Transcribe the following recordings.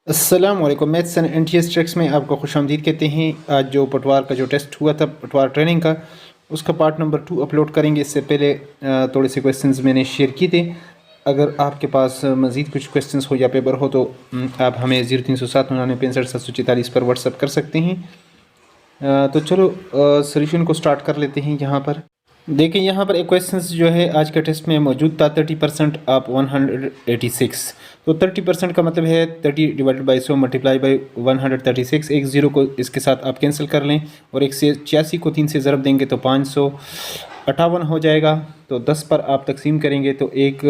अस्सलाम वालेकुम। Maths and NTS tricks में आपको खुशामदीद कहते हैं। आज जो पटवार का जो टेस्ट हुआ था, पटवार ट्रेनिंग का, उसका पार्ट नंबर 2 अपलोड करेंगे। इससे पहले थोड़े से क्वेश्चंस मैंने शेयर किए थे। अगर आपके पास मज़ीद कुछ क्वेश्चंस हो या पेपर हो तो आप हमें 0307 99 65 744 पर व्हाट्सअप कर सकते हैं। तो चलो सोल्यूशन को स्टार्ट कर लेते हैं। यहाँ पर देखिए, यहाँ पर एक क्वेश्चन जो है आज के टेस्ट में मौजूद था। 30% आप 186, तो 30% का मतलब है 30 डिवाइडेड बाई 100 मल्टीप्लाई बाई 136। एक ज़ीरो को इसके साथ आप कैंसिल कर लें और 186 को 3 से ज़रब देंगे तो 558 हो जाएगा। तो 10 पर आप तकसीम करेंगे तो एक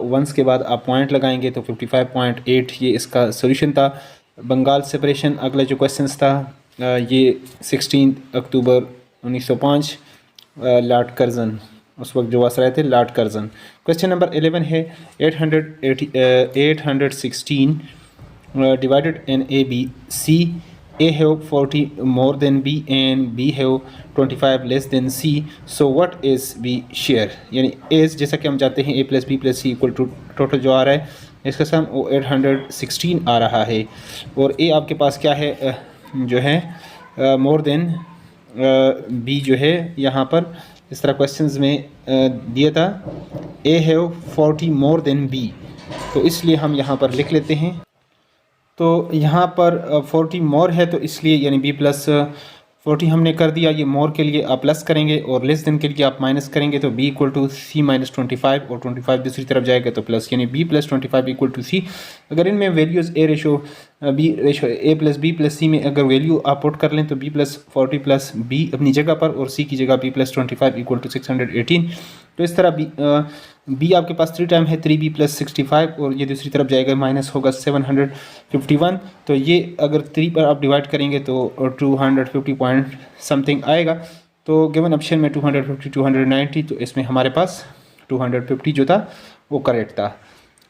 वंस के बाद आप पॉइंट लगाएंगे तो 55.8 ये इसका सोल्यूशन था। बंगाल सेपरेशन अगला जो क्वेश्चन था ये 16 अक्टूबर 1905 लॉर्ड कर्जन, उस वक्त जो वसराए थे लॉर्ड कर्जन। क्वेश्चन नंबर 11 है 816 divided in A B C. A have 40 more than B and B have 25 less than C, so what is B share. यानी एज जैसा कि हम जानते हैं a plus B plus C equal to total जो आ रहा है इसका सम वो 816 आ रहा है। और ए आपके पास क्या है जो है मोर देन बी जो है यहाँ पर इस तरह क्वेश्चंस में दिया था ए हैव 40 मोर देन बी, तो इसलिए हम यहाँ पर लिख लेते हैं। तो यहाँ पर 40 मोर है तो इसलिए यानी बी प्लस 40 हमने कर दिया। ये मोर के लिए आप प्लस करेंगे और लेस देन के लिए आप माइनस करेंगे तो B equal to C minus 25 और 25 दूसरी तरफ जाएगा तो प्लस, यानी B plus 25 equal to C. अगर इनमें values A ratio B ratio A plus B plus C में अगर वैल्यू आप पुट कर लें तो बी प्लस 40 प्लस बी अपनी जगह पर और सी की जगह बी प्लस 25 इक्वल टू 618। तो इस तरह बी आपके पास 3 टाइम है 3b प्लस 65 और ये दूसरी तरफ जाएगा माइनस होगा 751। तो ये अगर 3 पर आप डिवाइड करेंगे तो 250 पॉइंट समथिंग आएगा। तो गिवन ऑप्शन में 250 290, तो इसमें हमारे पास 250 जो था वो करेक्ट था।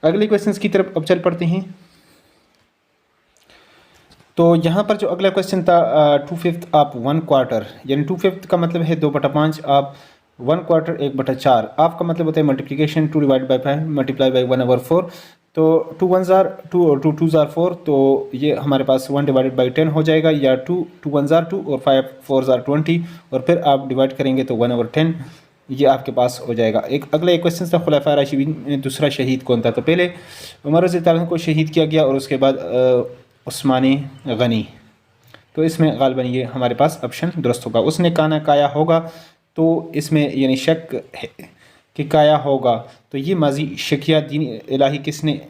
अगले क्वेश्चंस की तरफ अब चल पड़ते हैं। तो यहाँ पर जो अगला क्वेश्चन था 2/5 आप 1/4, यानी 2/5 का मतलब है 2/5 आप 1/4 1/4 आपका मतलब होता है multiplication 2 divide by 5 multiply by 1/4। तो 2 1s are 2 और 2 2s are 4, तो ये हमारे पास 1 डिवाइडेड बाई 10 हो जाएगा, या 2 1s are 2 और 5 4s are 20 और फिर आप डिवाइड करेंगे तो 1/10 ये आपके पास हो जाएगा। एक अगला एक क्वेश्चन था खुलाफा राशिदीन में दूसरा शहीद कौन था। तो पहले उमर रज़ी अल्लाह अन्हु को शहीद किया गया और उसके बाद उस्मानी गनी। तो इसमें गालिबन ये हमारे पास ऑप्शन दुरुस्त होगा। उसने काना काया होगा, तो इसमें यानी शक है कि काया होगा, तो ये माजी शकिया दीन इलाही किसने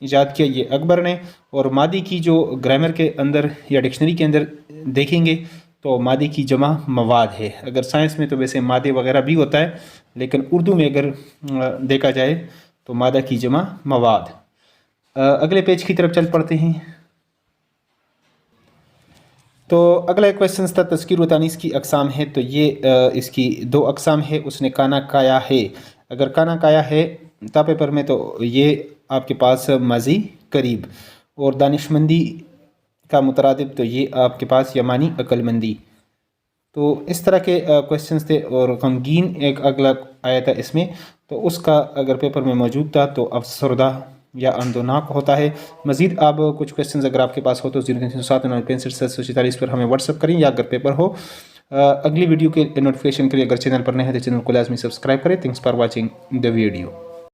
ईजाद किया, ये अकबर ने। और मादी की जो ग्रामर के अंदर या डिक्शनरी के अंदर देखेंगे तो मादी की जमा मवाद है। अगर साइंस में तो वैसे मादे वगैरह भी होता है, लेकिन उर्दू में अगर देखा जाए तो मादा की जमा मवाद। अगले पेज की तरफ चल पड़ते हैं। तो अगला क्वेश्चन था तज़कीर व तानीस की अक़साम है। तो ये इसकी 2 अक़साम है। उसने काना काया है, अगर काना काया है ता पेपर में तो ये आपके पास माजी करीब, और दानिशमंदी का मुतरादिब तो ये आपके पास यमानी अक्लमंदी। तो इस तरह के क्वेश्चंस थे। और गमगीन एक अगला आया था इसमें, तो उसका अगर पेपर में मौजूद था तो अफसरदा या अंदोनाक होता है। मज़ीद आप कुछ क्वेश्चंस अगर आपके पास हो तो 0307 99 65 744 पर हमें व्हाट्सअप करें, या अगर पेपर हो अगली वीडियो के नोटिफिकेशन के लिए अगर चैनल पर नए हैं तो चैनल को लाजमी सब्सक्राइब करें। Thanks for watching the video.